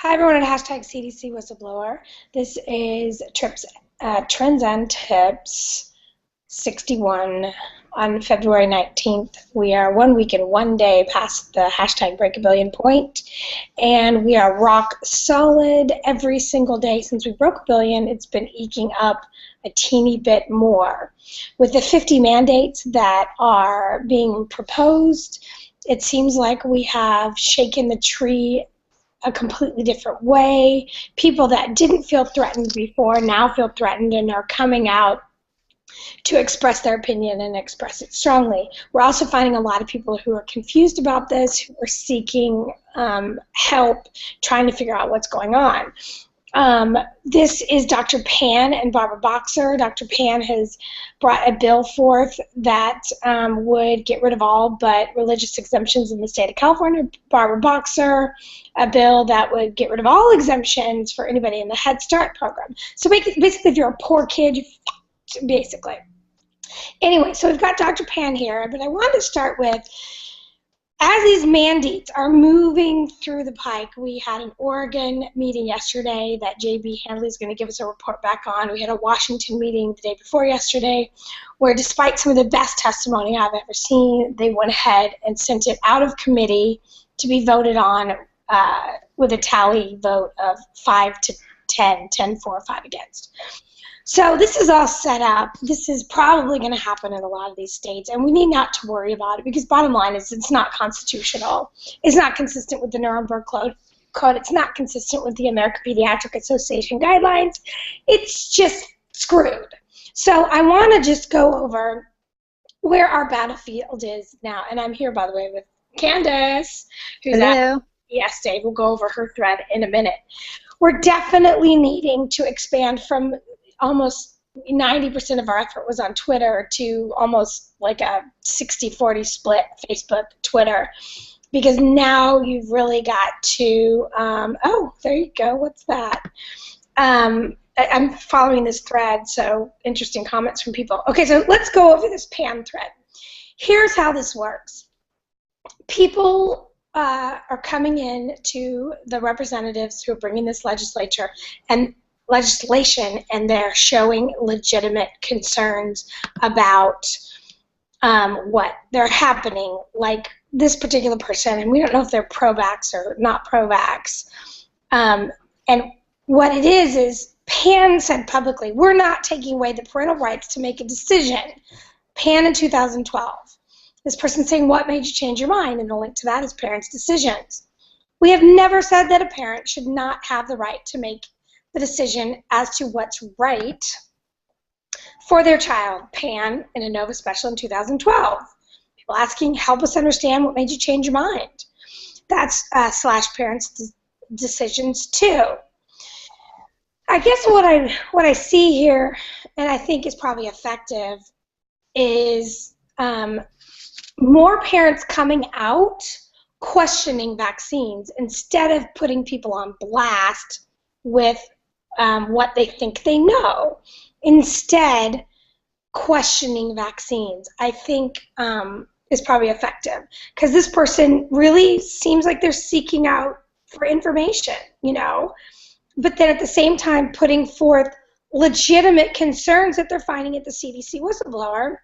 Hi, everyone at hashtag CDC Whistleblower. This is Trends and Tips 61 on February 19th. We are 1 week and 1 day past the hashtag Break a Billion point, and we are rock solid every single day since we broke a billion. It's been eking up a teeny bit more. With the 50 mandates that are being proposed, it seems like we have shaken the tree a completely different way. People that didn't feel threatened before now feel threatened and are coming out to express their opinion and express it strongly. We're also finding a lot of people who are confused about this, who are seeking help, trying to figure out what's going on. This is Dr. Pan and Barbara Boxer. Dr. Pan has brought a bill forth that would get rid of all but religious exemptions in the state of California. Barbara Boxer, a bill that would get rid of all exemptions for anybody in the Head Start program. So basically, if you're a poor kid, basically. Anyway, so we've got Dr. Pan here, but I wanted to start with, as these mandates are moving through the pike, we had an Oregon meeting yesterday that J.B. Handley is going to give us a report back on. We had a Washington meeting the day before yesterday where, despite some of the best testimony I've ever seen, they went ahead and sent it out of committee to be voted on with a tally vote of 5 to 10, 10 for, 5 against. So this is all set up. This is probably going to happen in a lot of these states, and we need not to worry about it because bottom line is it's not constitutional. It's not consistent with the Nuremberg Code. It's not consistent with the American Pediatric Association guidelines. It's just screwed. So I want to just go over where our battlefield is now, and I'm here, by the way, with Candace, who's Hello. Yes, Dave. We'll go over her thread in a minute. We're definitely needing to expand from almost 90% of our effort was on Twitter to almost like a 60-40 split Facebook, Twitter, because now you've really got to, oh, there you go, what's that? I'm following this thread, so interesting comments from people. Okay, so let's go over this Pan thread. Here's how this works. People are coming in to the representatives who are bringing this legislation, and they're showing legitimate concerns about what they're happening, like this particular person, and we don't know if they're pro-vax or not pro-vax. And what it is Pan said publicly, we're not taking away the parental rights to make a decision. Pan in 2012. This person saying, what made you change your mind? And the link to that is parents' decisions. We have never said that a parent should not have the right to make the decision as to what's right for their child. Pan in a Nova Special in 2012. People asking, help us understand what made you change your mind. That's slash parents' decisions too. I guess what I see here, and I think is probably effective, is more parents coming out questioning vaccines instead of putting people on blast with what they think they know. Instead, questioning vaccines, I think, is probably effective. Because this person really seems like they're seeking out for information, you know, but then at the same time putting forth legitimate concerns that they're finding at the CDC whistleblower.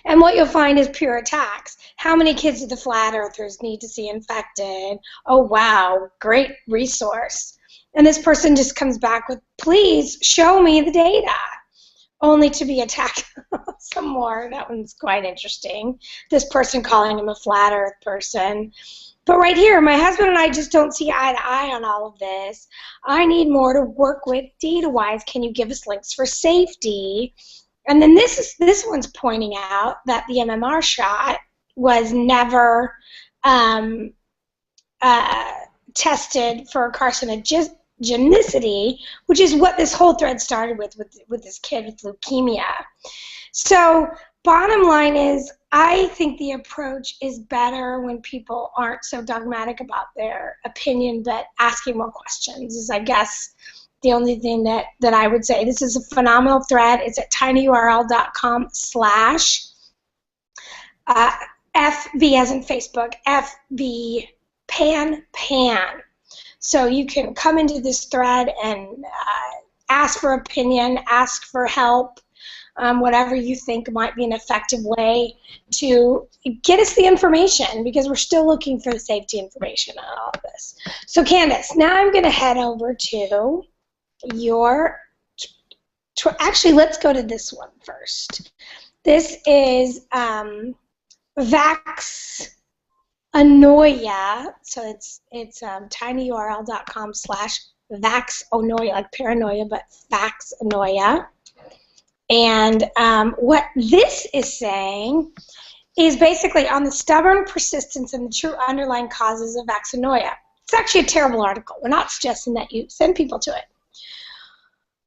And what you'll find is pure attacks. How many kids do the flat earthers need to see infected? Oh, wow, great resource. And this person just comes back with, please show me the data, only to be attacked some more. That one's quite interesting. This person calling him a flat earth person. But right here, my husband and I just don't see eye to eye on all of this. I need more to work with data-wise. Can you give us links for safety? And then this one's pointing out that the MMR shot was never tested for carcinogenicity, which is what this whole thread started with this kid with leukemia. So bottom line is, I think the approach is better when people aren't so dogmatic about their opinion, but asking more questions is, I guess, the only thing that I would say. This is a phenomenal thread. It's at tinyurl.com/ FB as in Facebook, FB Pan. So you can come into this thread and ask for opinion, ask for help, whatever you think might be an effective way to get us the information, because we're still looking for the safety information on all of this. So Candace, now I'm going to head over to your, actually let's go to this one first. This is Vaxanoia, so it's tinyurl.com/Vaxanoia, like paranoia, but Vaxanoia. And what this is saying is basically on the stubborn persistence and the true underlying causes of Vaxanoia. It's actually a terrible article. We're not suggesting that you send people to it.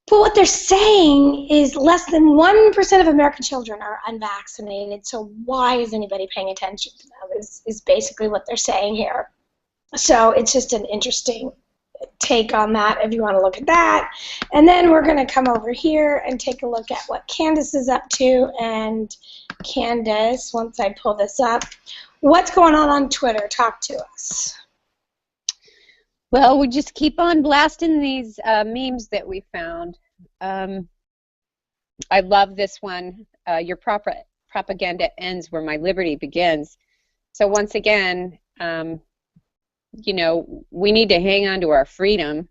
But what they're saying is less than 1% of American children are unvaccinated, so why is anybody paying attention to them is basically what they're saying here. So it's just an interesting take on that if you want to look at that. And then we're going to come over here and take a look at what Candace is up to. And Candace, once I pull this up, what's going on Twitter? Talk to us. Well, we just keep on blasting these memes that we found. I love this one. Your propaganda ends where my liberty begins. So once again, you know, we need to hang on to our freedom,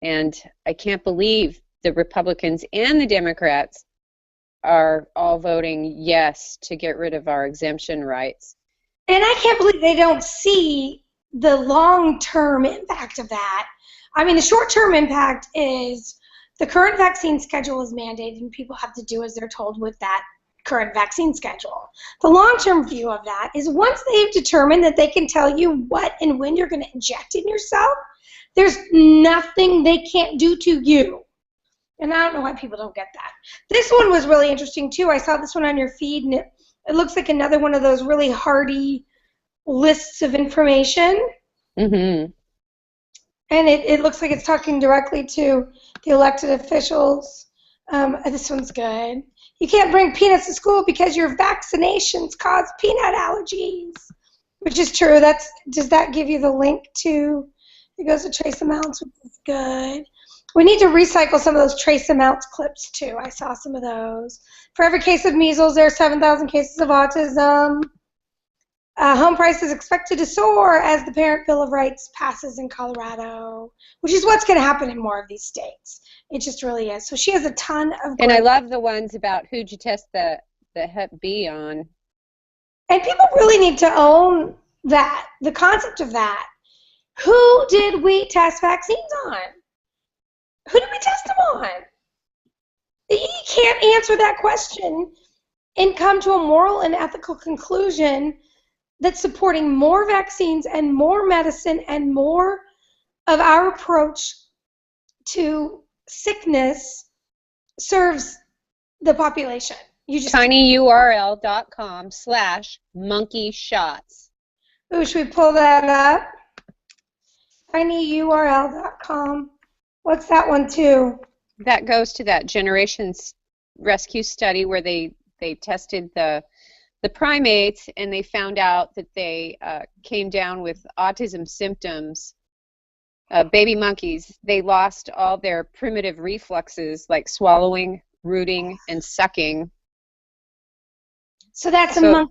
and I can't believe the Republicans and the Democrats are all voting yes to get rid of our exemption rights. And I can't believe they don't see the long-term impact of that. I mean, the short-term impact is the current vaccine schedule is mandated and people have to do as they're told with that current vaccine schedule. The long-term view of that is once they've determined that they can tell you what and when you're going to inject in yourself, there's nothing they can't do to you. And I don't know why people don't get that. This one was really interesting too. I saw this one on your feed, and it looks like another one of those really hardy lists of information. Mm-hmm. And it looks like it's talking directly to the elected officials. This one's good. You can't bring peanuts to school because your vaccinations cause peanut allergies, which is true. Does that give you the link to, it goes to trace amounts, which is good. We need to recycle some of those trace amounts clips too. I saw some of those. For every case of measles, there are 7,000 cases of autism. Home price is expected to soar as the Parent Bill of Rights passes in Colorado, which is what's going to happen in more of these states. It just really is. So she has a ton of. And I love the ones about who'd you test the Hep B on. And people really need to own that, the concept of that. Who did we test vaccines on? Who did we test them on? You can't answer that question and come to a moral and ethical conclusion that supporting more vaccines and more medicine and more of our approach to sickness serves the population. You just tinyurl.com/monkeyshots. Ooh, should we pull that up? tinyurl.com. What's that one too? That goes to that Generations Rescue study where they tested the primates, and they found out that they came down with autism symptoms. Baby monkeys, they lost all their primitive reflexes like swallowing, rooting, and sucking. So that's a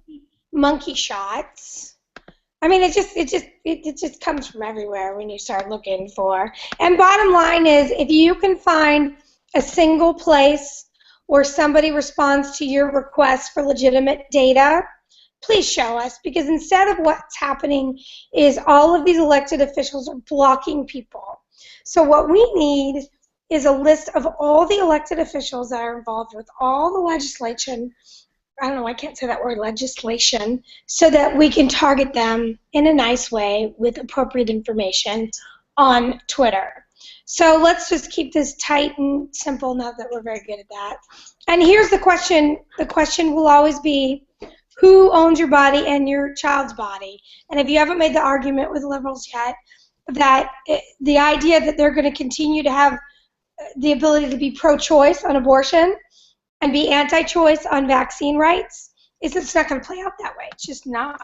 monkey shots. I mean, it just comes from everywhere when you start looking for. And bottom line is, if you can find a single place where somebody responds to your request for legitimate data, please show us, because instead of what's happening is all of these elected officials are blocking people. So what we need is a list of all the elected officials that are involved with all the legislation. I don't know, I can't say that word, legislation, so that we can target them in a nice way with appropriate information on Twitter. So let's just keep this tight and simple, now that we're very good at that. And here's the question. The question will always be, who owns your body and your child's body? And if you haven't made the argument with liberals yet, that the idea that they're going to continue to have the ability to be pro-choice on abortion and be anti-choice on vaccine rights, it's not going to play out that way. It's just not.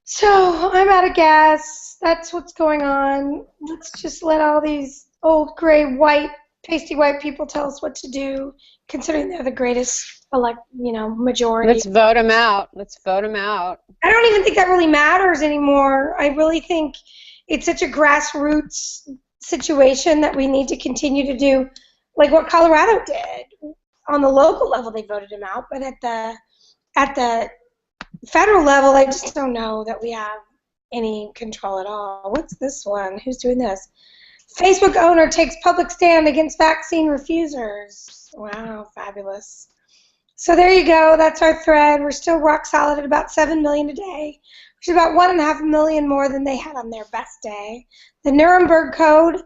So I'm out of gas. That's what's going on. Let's just let all these old gray white pasty white people tell us what to do, considering they're the greatest majority. Let's vote them out. Let's vote them out. I don't even think that really matters anymore. I really think it's such a grassroots situation that we need to continue to do like what Colorado did. On the local level, they voted him out, but at the federal level, I just don't know that we have any control at all. What's this one? Who's doing this? Facebook owner takes public stand against vaccine refusers. Wow, fabulous. So there you go. That's our thread. We're still rock solid at about 7 million a day, which is about 1.5 million more than they had on their best day. The Nuremberg Code,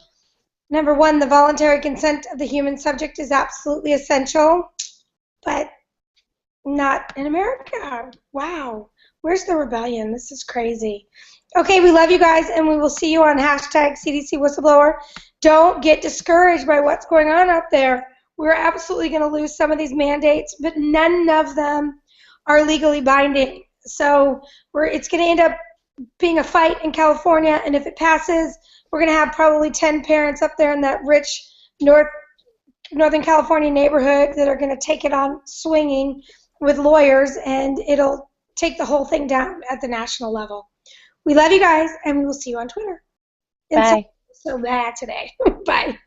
number 1, the voluntary consent of the human subject is absolutely essential, but not in America. Wow. Where's the rebellion? This is crazy. Okay, we love you guys, and we will see you on hashtag CDC Whistleblower. Don't get discouraged by what's going on out there. We're absolutely going to lose some of these mandates, but none of them are legally binding. So it's going to end up being a fight in California, and if it passes, we're going to have probably 10 parents up there in that rich Northern California neighborhood that are going to take it on swinging with lawyers, and it'll take the whole thing down at the national level. We love you guys, and we will see you on Twitter. Bye. So bad today. Bye.